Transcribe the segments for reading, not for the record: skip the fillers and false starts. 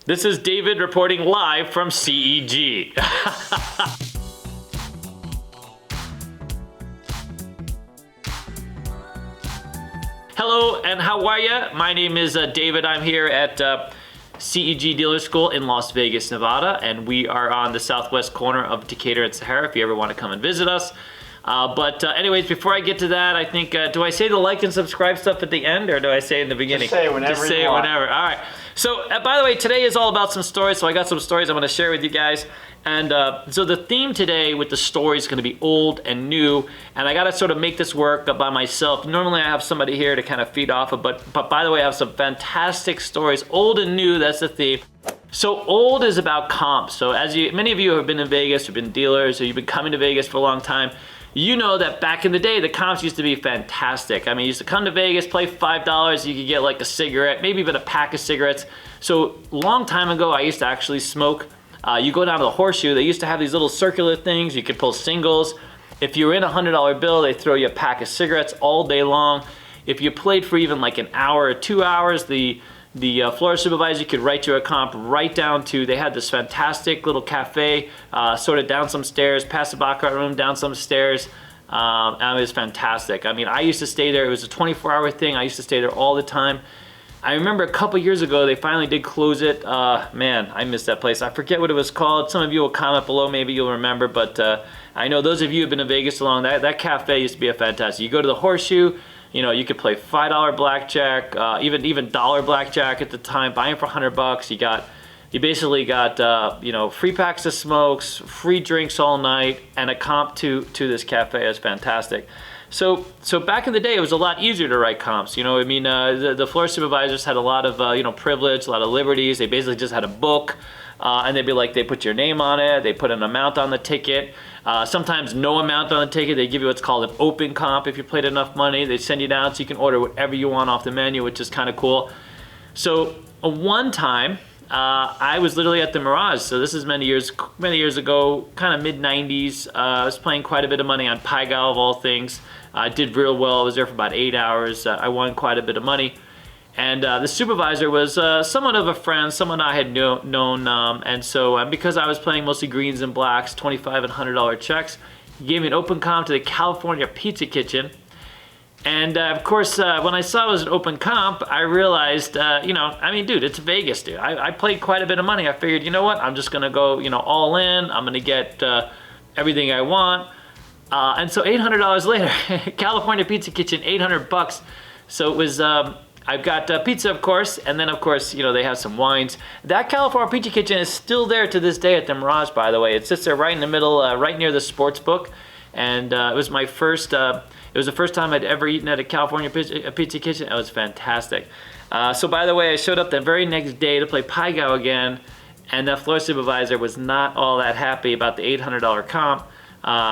This is David reporting live from CEG. Hello, and how are you? My name is David. I'm here at CEG Dealer School in Las Vegas, Nevada, and we are on the southwest corner of Decatur and Sahara if you ever want to come and visit us. Anyways, before I get to that, I think, do I say the like and subscribe stuff at the end, or do I say it in the beginning? Just say it whenever Just say you it want. whenever. All right. So, by the way, today is all about some stories, so I got some stories I'm going to share with you guys. And so the theme today with the story is going to be old and new, and I got to sort of make this work by myself. Normally I have somebody here to kind of feed off of, but by the way, I have some fantastic stories, old and new, that's the theme. So old is about comps. So many of you have been in Vegas, you've been dealers, or you've been coming to Vegas for a long time, you know that back in the day, the comps used to be fantastic. I mean, you used to come to Vegas, play $5, you could get like a cigarette, maybe even a pack of cigarettes. So long time ago, I used to actually smoke. You go down to the Horseshoe, they used to have these little circular things, you could pull singles. If you were in a $100 bill, they throw you a pack of cigarettes all day long. If you played for even like an hour or 2 hours, the floor supervisor could write you a comp right down to, they had this fantastic little cafe, sort of down some stairs, past the Baccarat room, down some stairs. And it was fantastic. I mean, I used to stay there. It was a 24-hour thing. I used to stay there all the time. I remember a couple years ago, they finally did close it. Man, I missed that place. I forget what it was called. Some of you will comment below, maybe you'll remember, but I know those of you who have been to Vegas along, that cafe used to be a fantastic. You go to the Horseshoe, you know, you could play $5 blackjack, even dollar blackjack at the time, buying for $100. You basically got you know, free packs of smokes, free drinks all night, and a comp to this cafe. It was fantastic. So back in the day, it was a lot easier to write comps. You know, I mean, the floor supervisors had a lot of you know, privilege, a lot of liberties. They basically just had a book, and they'd be like, they put your name on it, they put an amount on the ticket. Sometimes no amount on the ticket. They give you what's called an open comp if you played enough money. They send you down so you can order whatever you want off the menu, which is kind of cool. So one time, I was literally at the Mirage. So this is many years ago, kind of mid-90s. I was playing quite a bit of money on Pai Gow of all things. I did real well. I was there for about 8 hours. I won quite a bit of money. And the supervisor was somewhat of a friend, someone I had known. And so because I was playing mostly greens and blacks, $25 and $100 checks, he gave me an open comp to the California Pizza Kitchen. And of course, when I saw it was an open comp, I realized, you know, I mean, dude, it's Vegas, dude. I played quite a bit of money. I figured, you know what, I'm just gonna go, you know, all in. I'm gonna get everything I want. And so $800 later, California Pizza Kitchen, $800. So it was, I've got pizza, of course, and then, of course, you know, they have some wines. That California Pizza Kitchen is still there to this day at the Mirage, by the way. It sits there right in the middle, right near the sports book. And it was my first, it was the first time I'd ever eaten at a California Pizza Kitchen. It was fantastic. So by the way, I showed up the very next day to play Pai Gow again, and that floor supervisor was not all that happy about the $800 comp.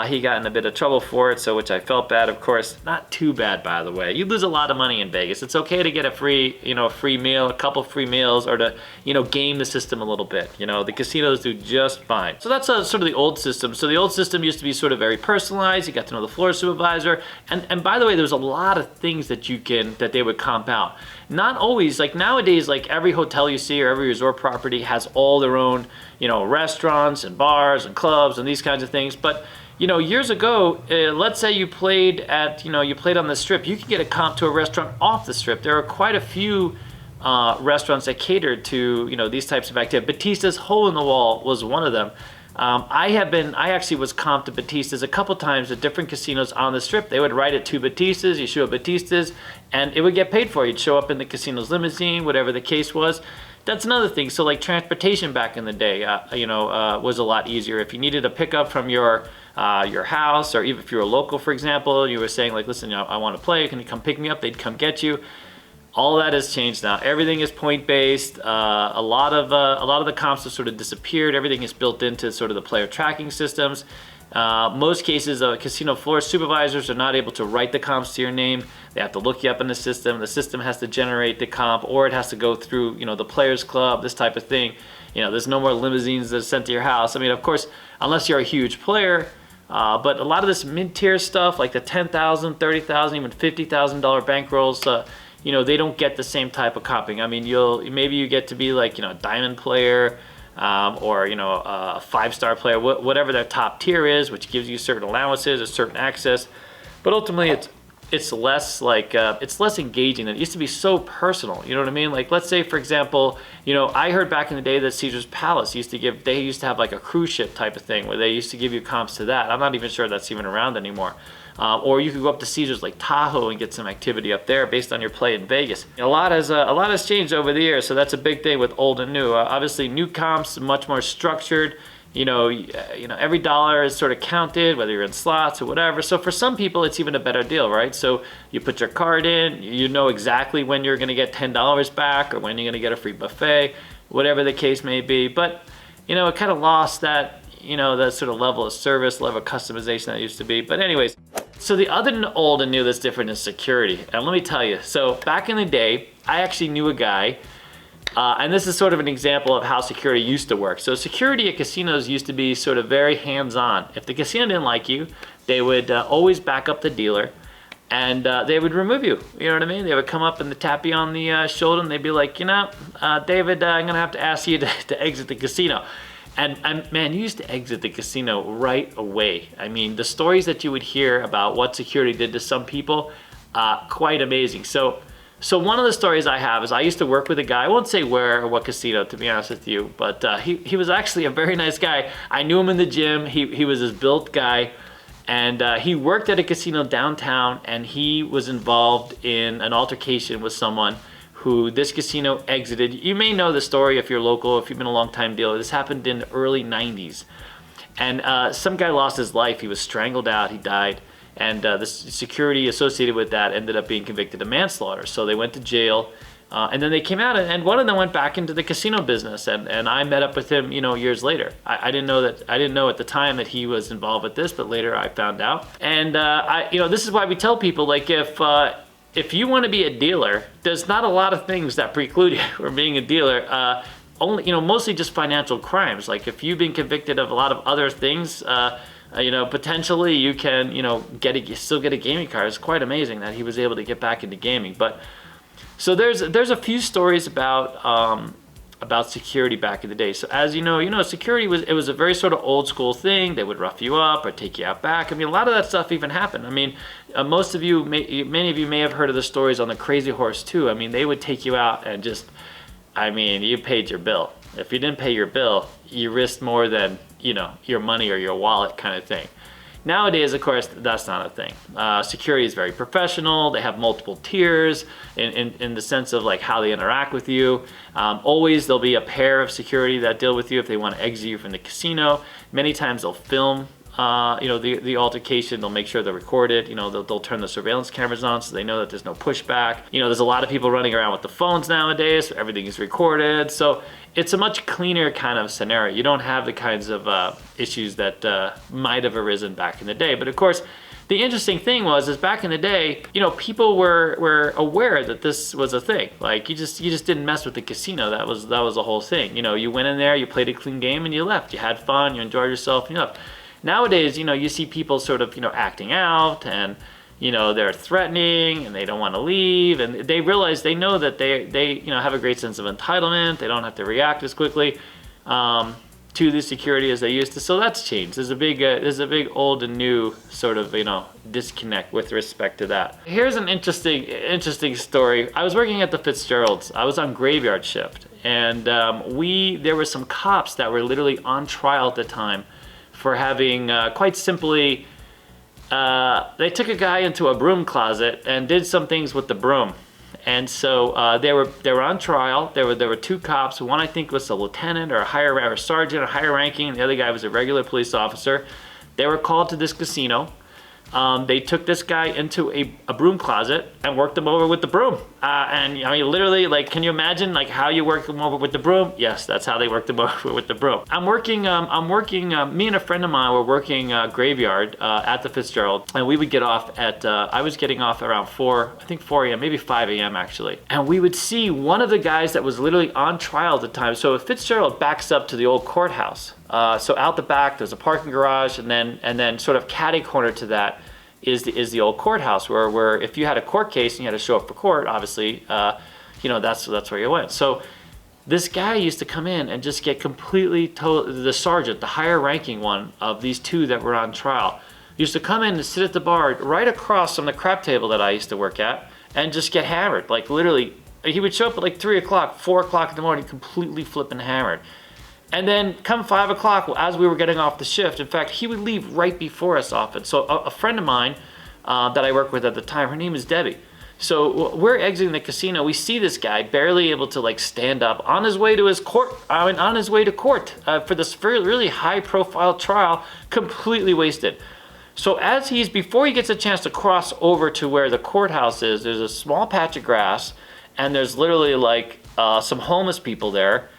He got in a bit of trouble for it, so which I felt bad, of course. Not too bad, by the way. You lose a lot of money in Vegas. It's okay to get a free, you know, a free meal, a couple free meals, or to, you know, game the system a little bit. You know, the casinos do just fine. So that's sort of the old system. So the old system used to be sort of very personalized. You got to know the floor supervisor, and by the way, there was a lot of things that they would comp out. Not always, like nowadays, like every hotel you see or every resort property has all their own, you know, restaurants and bars and clubs and these kinds of things. But you know, years ago, let's say you played at, you know, you played on the Strip, you could get a comp to a restaurant off the Strip. There are quite a few restaurants that catered to, you know, these types of activities. Batista's Hole in the Wall was one of them. I actually was comped to Batista's a couple times at different casinos on the Strip. They would write it to Batista's, you show up Batista's, and it would get paid for. You'd show up in the casino's limousine, whatever the case was. That's another thing. So like transportation back in the day, you know, was a lot easier. If you needed a pickup from your house, or even if you were a local, for example, you were saying like, listen, you know, I want to play, can you come pick me up? They'd come get you. All that has changed now. Everything is point-based. A lot of the comps have sort of disappeared. Everything is built into sort of the player tracking systems. Most cases, casino floor supervisors are not able to write the comps to your name. They have to look you up in the system. The system has to generate the comp, or it has to go through, you know, the players club, this type of thing. You know, there's no more limousines that are sent to your house. I mean, of course, unless you're a huge player, but a lot of this mid-tier stuff, like the $10,000, $30,000, even $50,000 bankrolls, they don't get the same type of comping. I mean, maybe you get to be like, a diamond player, or a 5-star player, whatever their top tier is, which gives you certain allowances or certain access. But ultimately, it's less like it's less engaging. It used to be so personal. You know what I mean? Like, let's say, for example, I heard back in the day that Caesar's Palace used to have like a cruise ship type of thing where they used to give you comps to that. I'm not even sure that's even around anymore. Or you could go up to Caesar's Lake Tahoe and get some activity up there based on your play in Vegas. A lot has changed over the years, so that's a big thing with old and new. Obviously, new comps much more structured. Every dollar is sort of counted, whether you're in slots or whatever. So for some people, it's even a better deal, right? So you put your card in, you know exactly when you're going to get $10 back or when you're going to get a free buffet, whatever the case may be. But it kind of lost that that sort of level of service, level of customization that used to be. But anyways, so the other old and new that's different is security. And let me tell you, so back in the day, I actually knew a guy. And this is sort of an example of how security used to work. So security at casinos used to be sort of very hands-on. If the casino didn't like you, they would always back up the dealer, and they would remove you. You know what I mean? They would come up and tap you on the shoulder, and they'd be like, David, I'm gonna have to ask you to exit the casino. And man, you used to exit the casino right away. I mean, the stories that you would hear about what security did to some people, quite amazing. So one of the stories I have is I used to work with a guy, I won't say where or what casino, to be honest with you, but he was actually a very nice guy. I knew him in the gym. He was this built guy, and he worked at a casino downtown, and he was involved in an altercation with someone who this casino exited. You may know the story if you're local, if you've been a long time dealer. This happened in the early 90s. And some guy lost his life. He was strangled out, he died. And the security associated with that ended up being convicted of manslaughter. So they went to jail, and then they came out, and one of them went back into the casino business. And I met up with him, years later. I didn't know at the time that he was involved with this, but later I found out. And this is why we tell people, like, if you want to be a dealer, there's not a lot of things that preclude you from being a dealer. Only, mostly just financial crimes. Like, if you've been convicted of a lot of other things, potentially you can, still get a gaming card. It's quite amazing that he was able to get back into gaming. But so there's a few stories about security back in the day. So as you know, security was a very sort of old school thing. They would rough you up or take you out back. I mean, a lot of that stuff even happened. I mean, many of you may have heard of the stories on the Crazy Horse too. I mean, they would take you out and you paid your bill. If you didn't pay your bill, you risked more than your money or your wallet kind of thing. Nowadays, of course, that's not a thing. Security is very professional. They have multiple tiers in the sense of like how they interact with you. Always there'll be a pair of security that deal with you if they want to exit you from the casino. Many times they'll film the altercation. They'll make sure they're recorded. They'll turn the surveillance cameras on so they know that there's no pushback. There's a lot of people running around with the phones nowadays, so everything is recorded. So it's a much cleaner kind of scenario. You don't have the kinds of issues that might have arisen back in the day. But of course, the interesting thing is back in the day, people were aware that this was a thing. Like, you just didn't mess with the casino. That was the whole thing. You went in there, you played a clean game, and you left. You had fun, you enjoyed yourself, and you left. Nowadays, you see people sort of, acting out, and, they're threatening, and they don't want to leave, and they know that they have a great sense of entitlement. They don't have to react as quickly to the security as they used to. So that's changed. There's a big old and new sort of, disconnect with respect to that. Here's an interesting story. I was working at the Fitzgerald's. I was on graveyard shift, and there were some cops that were literally on trial at the time for having, quite simply, they took a guy into a broom closet and did some things with the broom. And so they were on trial. There were two cops. One, I think, was a lieutenant or a sergeant, a higher ranking, and the other guy was a regular police officer. They were called to this casino. They took this guy into a broom closet and worked him over with the broom. And literally, like, can you imagine like how you work him over with the broom? Yes, that's how they worked him over with the broom. Me and a friend of mine were working graveyard at the Fitzgerald, and we would get off at, I was getting off around 4 a.m., maybe 5 a.m. actually. And we would see one of the guys that was literally on trial at the time. So Fitzgerald backs up to the old courthouse. So out the back, there's a parking garage, and then sort of catty corner to that is the old courthouse where if you had a court case and you had to show up for court, obviously, that's where you went. So this guy used to come in and just get completely the sergeant, the higher ranking one of these two that were on trial, used to come in and sit at the bar right across from the crap table that I used to work at and just get hammered. Like literally, he would show up at like 3 o'clock, 4 o'clock in the morning, completely flipping hammered. And then come 5 o'clock, as we were getting off the shift, in fact, he would leave right before us often. So a friend of mine that I worked with at the time, her name is Debbie. So we're exiting the casino. We see this guy barely able to like stand up on his way to his court. On his way to court for this really high-profile trial, completely wasted. So before he gets a chance to cross over to where the courthouse is, there's a small patch of grass, and there's literally like some homeless people there.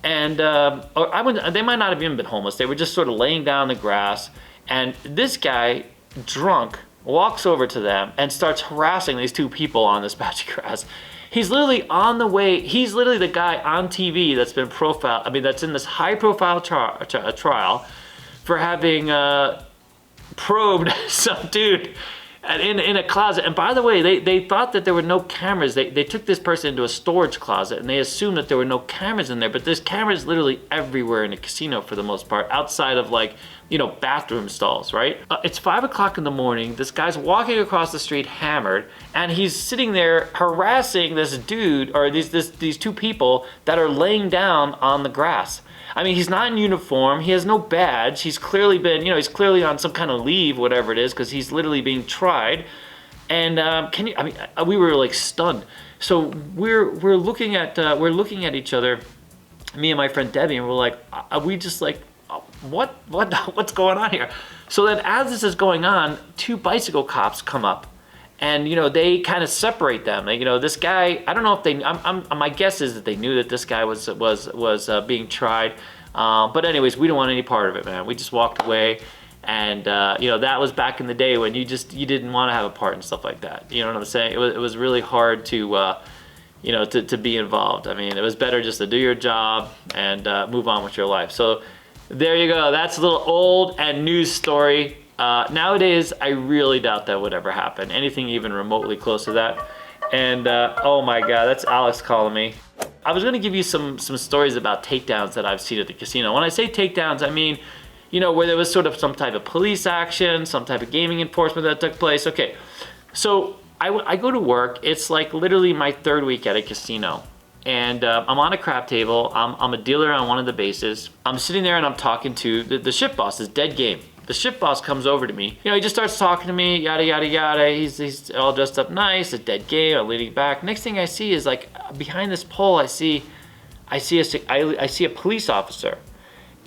And they might not have even been homeless. They were just sort of laying down in the grass. And this guy, drunk, walks over to them and starts harassing these two people on this patch of grass. He's literally on the way. He's literally the guy on TV that's been profiled. I mean, that's in this high-profile trial for having probed some dude in a closet. And by the way, they thought that there were no cameras. They took this person into a storage closet and they assumed that there were no cameras in there. But there's cameras literally everywhere in the casino for the most part, outside of like, bathroom stalls, right? It's 5 o'clock in the morning. This guy's walking across the street hammered, and he's sitting there harassing this dude or these two people that are laying down on the grass. I mean, he's not in uniform. He has no badge. He's clearly been, he's clearly on some kind of leave, whatever it is, because he's literally being tried. And we were like stunned. So we're looking at each other, me and my friend Debbie, and we're like, we just like, what's going on here? So then as this is going on, two bicycle cops come up, and they kind of separate them. This guy, I don't know if they, my guess is that they knew that this guy was being tried, but anyways, we don't want any part of it, man. We just walked away, and that was back in the day when you didn't want to have a part and stuff like that. You know what I'm saying? It was really hard to to be involved. I mean, it was better just to do your job and move on with your life. So there you go. That's a little old and news story. Nowadays, I really doubt that would ever happen. Anything even remotely close to that. And oh my God, that's Alex calling me. I was gonna give you some stories about takedowns that I've seen at the casino. When I say takedowns, I mean, where there was sort of some type of police action, some type of gaming enforcement that took place. Okay, so I go to work. It's like literally my third week at a casino. And I'm on a crap table. I'm a dealer on one of the bases. I'm sitting there and I'm talking to the shift boss, this dead game. The shift boss comes over to me. He just starts talking to me, yada, yada, yada. He's all dressed up nice, a dead game, I'm leaning back. Next thing I see is like behind this pole, I see a police officer.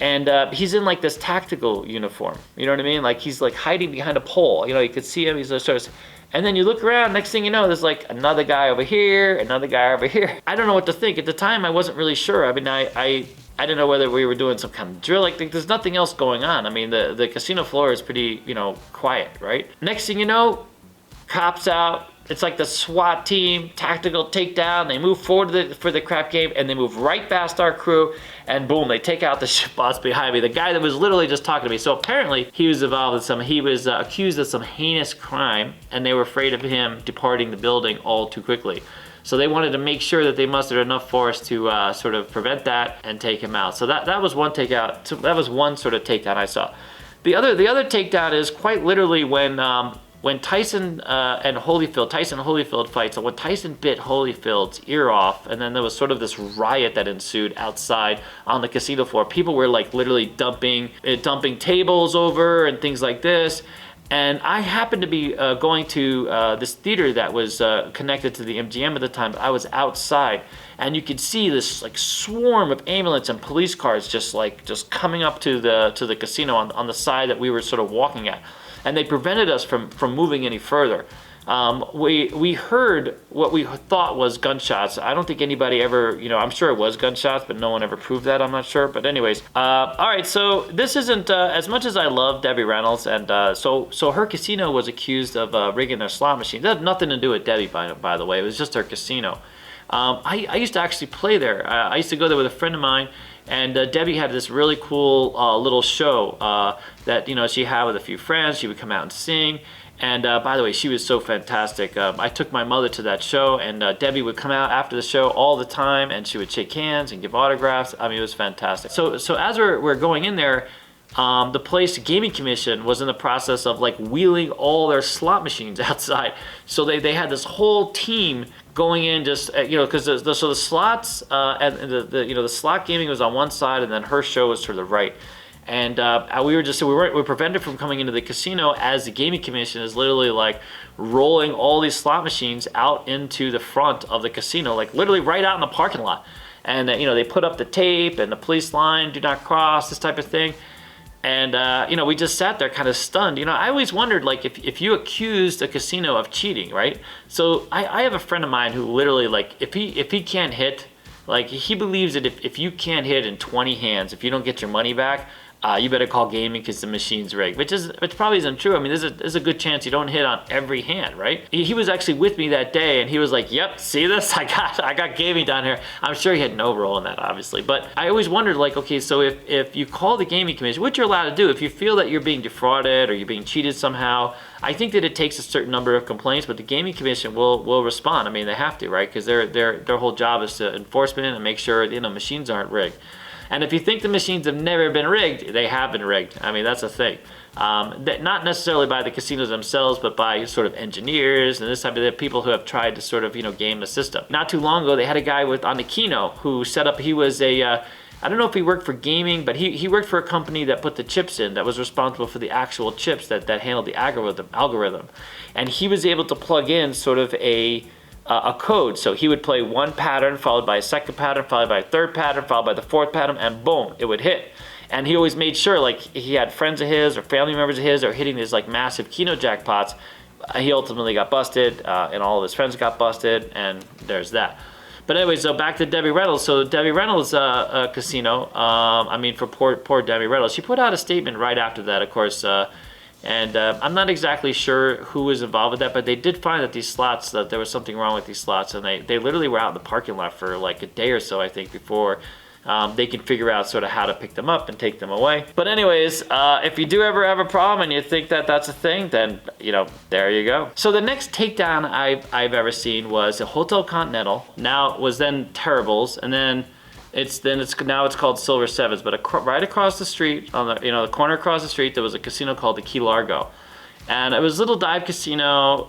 And he's in like this tactical uniform. You know what I mean? Like he's like hiding behind a pole. You could see him, he's sort of. And then you look around, next thing you know, there's like another guy over here, another guy over here. I don't know what to think. At the time, I wasn't really sure. I mean, I didn't know whether we were doing some kind of drill. Like, there's nothing else going on. I mean, the casino floor is pretty, quiet, right? Next thing you know, cops out. It's like the SWAT team, tactical takedown. They move forward for the crap game, and they move right past our crew, and boom, they take out the shit boss behind me, the guy that was literally just talking to me. So apparently, he was involved in he was accused of some heinous crime, and they were afraid of him departing the building all too quickly. So they wanted to make sure that they mustered enough force to sort of prevent that and take him out. So that was one takeout. So that was one sort of takedown I saw. The other takedown is quite literally when Tyson and Holyfield fight. So when Tyson bit Holyfield's ear off, and then there was sort of this riot that ensued outside on the casino floor. People were like literally dumping tables over and things like this. And I happened to be going to this theater that was connected to the MGM at the time. I was outside, and you could see this like swarm of ambulance and police cars just coming up to the casino on the side that we were sort of walking at. And they prevented us from moving any further. We heard what we thought was gunshots. I don't think anybody ever, I'm sure it was gunshots, but no one ever proved that, I'm not sure. But anyways, all right, so this isn't, as much as I love Debbie Reynolds, and so her casino was accused of rigging their slot machine. That had nothing to do with Debbie, by the way. It was just her casino. I used to actually play there. I used to go there with a friend of mine, and Debbie had this really cool little show that she had with a few friends. She would come out and sing, And by the way, she was so fantastic. I took my mother to that show, and Debbie would come out after the show all the time, and she would shake hands and give autographs. I mean, it was fantastic. So as we're going in there, the place gaming commission was in the process of like wheeling all their slot machines outside. So they had this whole team going in, just because the slots and the slot gaming was on one side, and then her show was to the right. And we were prevented from coming into the casino, as the gaming commission is literally like rolling all these slot machines out into the front of the casino, like literally right out in the parking lot. And they put up the tape and the police line, do not cross, this type of thing. And we just sat there kind of stunned. I always wondered, like, if you accused a casino of cheating, right? So I have a friend of mine who literally, like, if he can't hit, like, he believes that if you can't hit in 20 hands, if you don't get your money back, you better call gaming because the machine's rigged, which probably isn't true. I mean, there's a good chance you don't hit on every hand, right? He was actually with me that day, and he was like, "Yep, see this? I got gaming down here." I'm sure he had no role in that, obviously, but I always wondered, like, okay, so if you call the gaming commission, which you're allowed to do, if you feel that you're being defrauded or you're being cheated somehow, I think that it takes a certain number of complaints, but the gaming commission will respond. I mean, they have to, right? Because their whole job is to enforcement and make sure machines aren't rigged. And if you think the machines have never been rigged, they have been rigged. I mean, that's a thing. Not necessarily by the casinos themselves, but by sort of engineers and this type of people who have tried to sort of, game the system. Not too long ago, they had a guy on the Keno who set up, he was I don't know if he worked for gaming, but he worked for a company that put the chips in, that was responsible for the actual chips that handled the algorithm. And he was able to plug in sort of a code. So he would play one pattern followed by a second pattern followed by a third pattern followed by the fourth pattern, and boom, it would hit. And he always made sure, like, he had friends of his or family members of his are hitting these like massive Keno jackpots. He ultimately got busted, and all of his friends got busted, and there's that. But anyway, so back to Debbie Reynolds. So Debbie Reynolds casino, for poor Debbie Reynolds, she put out a statement right after that, of course. And I'm not exactly sure who was involved with that, but they did find that these slots, that there was something wrong with these slots, and they literally were out in the parking lot for like a day or so, I think, before they could figure out sort of how to pick them up and take them away. But anyways, if you do ever have a problem and you think that that's a thing, then, there you go. So the next takedown I've ever seen was a Hotel Continental. Now it was then Terrible's, and then now it's called Silver Sevens, but right across the street, on the corner across the street, there was a casino called the Key Largo, and it was a little dive casino.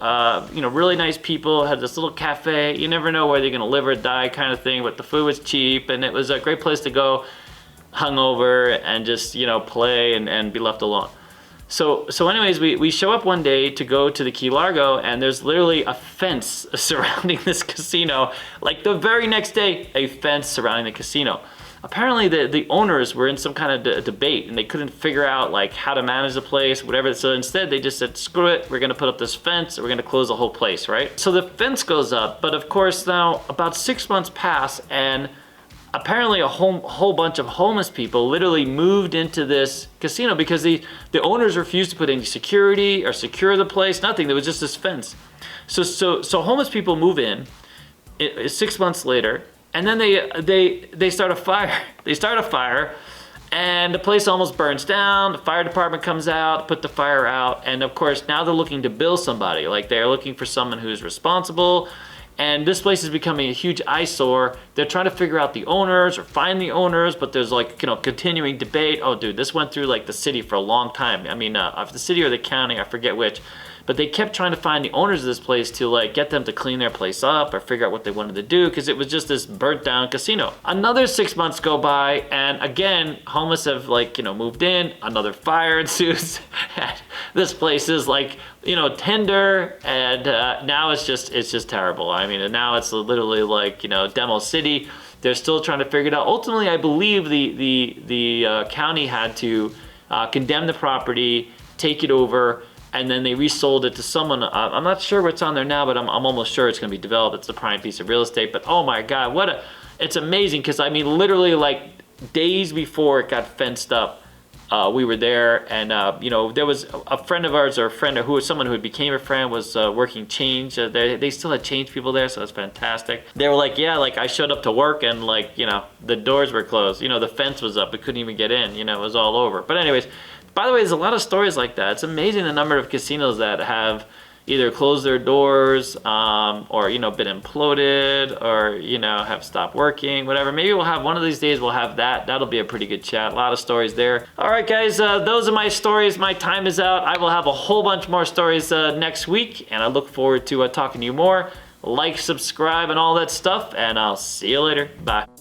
Really nice people, had this little cafe. You never know whether you're gonna live or die kind of thing, but the food was cheap, and it was a great place to go, hungover, and just play and be left alone. So anyways, we show up one day to go to the Key Largo, and there's literally a fence surrounding this casino. Like the very next day, a fence surrounding the casino. Apparently the owners were in some kind of debate, and they couldn't figure out like how to manage the place, whatever. So instead they just said, screw it, we're gonna put up this fence, and we're gonna close the whole place, right? So the fence goes up, but of course now about 6 months pass, and apparently a whole bunch of homeless people literally moved into this casino because the owners refused to put any security or secure the place, nothing. There was just this fence. So homeless people move in 6 months later, and then they start a fire. They start a fire, and the place almost burns down. The fire department comes out, put the fire out, and of course now they're looking to bill somebody. Like they're looking for someone who's responsible. And this place is becoming a huge eyesore. They're trying to figure out the owners or find the owners, but there's like, continuing debate. Oh, dude, this went through like the city for a long time. I mean, the city or the county, I forget which. But they kept trying to find the owners of this place to like get them to clean their place up or figure out what they wanted to do, because it was just this burnt down casino. Another 6 months go by, and again, homeless have moved in. Another fire ensues. This place is like tender, and now it's just terrible. I mean, and now it's literally like demo city. They're still trying to figure it out. Ultimately, I believe the county had to condemn the property, take it over, and then they resold it to someone. I'm not sure what's on there now, but I'm almost sure it's going to be developed. It's a prime piece of real estate. But oh my God, it's amazing, because I mean, literally like days before it got fenced up, we were there, and there was a friend of ours, or someone who became a friend, was working change. They still had change people there, so that's fantastic. They were like, yeah, like I showed up to work, and like the doors were closed. The fence was up, we couldn't even get in. It was all over. But anyways, By the way, there's a lot of stories like that. It's amazing the number of casinos that have either closed their doors, or, you know, been imploded, or, you know, have stopped working, whatever. Maybe we'll have one of these days, we'll have that. That'll be a pretty good chat. A lot of stories there. All right, guys, those are my stories. My time is out. I will have a whole bunch more stories next week, and I look forward to talking to you more. Like, subscribe, and all that stuff, and I'll see you later. Bye.